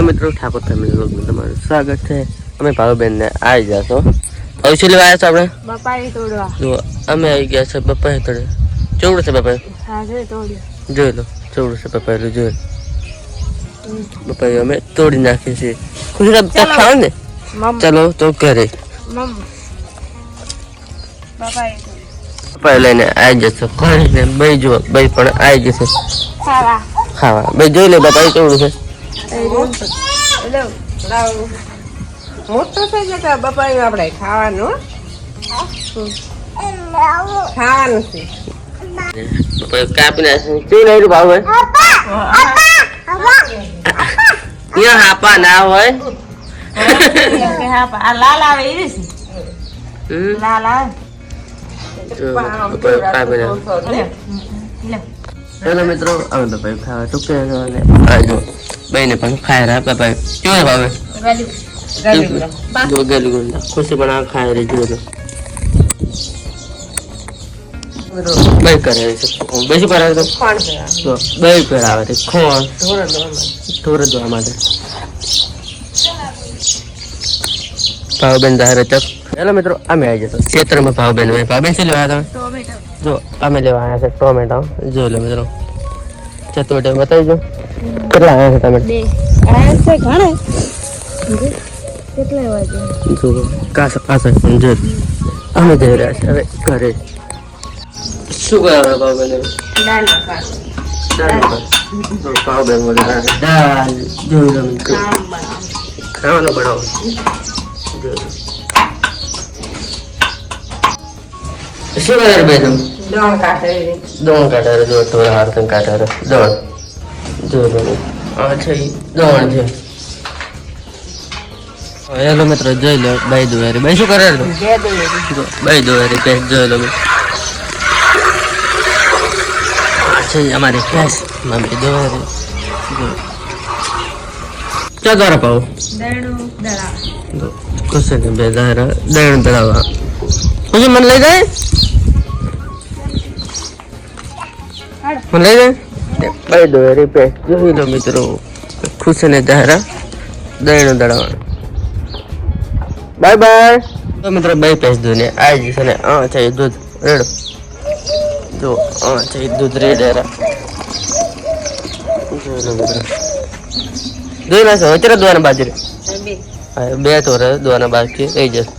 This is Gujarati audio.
મિત્રો ઠાકોર ફેમિલી વ્લોગમાં તમારું સ્વાગત છે। અમે ભાવબેન ને આવી ગયા છો। હવે શું લેવા આવ્યા છો આપણે? બપાઈ તોડવા। જો અમે આવી ગયા છે બપાઈ તોડે। ચૌડ છે બપાઈ? હા છે તોડ્યો। જોઈ લો ચૌડ છે બપાઈ જોઈ બપાઈ અમે તોડી નાખી છે। ખુશી સાહેબ તો ખાવ ને? ચલો તો ઘરે બપાઈ લઈને આવી જશે ઘરે ને ભાઈ જો ભાઈ પણ આવી જશે ખાવા। ભાઈ જોઈ લે બપાઈ ચૌડ છે। મોટો થઈ જતો બપાઈ આપણે ખાવાનું ખાવાનું છે। બપાઈ કાપીને શું લઈ ભાવ અહીંયા હાપા ના હોય આ લાલ આવે એ છે લાલ આવે હેલો મિત્રો અમે બપાઈ ખાવા ટૂંકે અને આજો બેને પણ ખાઈ રહ્યા બપાઈ કેવું ભાવે જો ગલી ગુંડા ખુશી પણ આ ખાઈ રહી જોઈ બે કરે છે બેસી પર આવે તો બે પર આવે છે ખોણ ઢોર દવા માટે ભાવબેન દારે ચક હેલો મિત્રો અમે આવી જતો ક્ષેત્રમાં ભાવબેન શું લેવા તમે જો અમે લેવા આવ્યા છે ટોમેટો જોઈ લો મિત્રો ચટોટે બતાવી જો કેટલા આવ્યા છે તમે કેટલા વાગે જો કાસા સમજો અમે જઈ રહ્યા છે હવે ઘરે શું કરવા ભાવબેન દાલ ભાવબેન બોલે દાલ જોઈ લો મિત્રો ખાવાનો બનાવો શું કરે ભાઈ તમે દોણ કાઢે જો થોડા હાર કાઢે દોણ જો આ છે દોણ છે। હેલો મિત્રો જોઈ લો બાઈ દુવારી બાઈ શું કરે બાઈ દુવારી પેસ જોઈ લો છે અમારી પેસ મમ્મી દુવારી ક્યાં દ્વારા પાવ કશે ને બે દારા દણ દળાવા પછી મને લઈ જાય મને લઈ જાય બાઈ દુવારી પેસ જોઈ લો મિત્રો ખુશ ને દારા દણ દળાવા બાય બાય તો મિત્રો બે પેસ દૂધ ને આવી જશે ને છે દૂધ રેડ જો છે દૂધ રેડ જોઈ નાખો અત્યારે દોવાના બાજુ બે તો દોવાના બાકી રહી જશે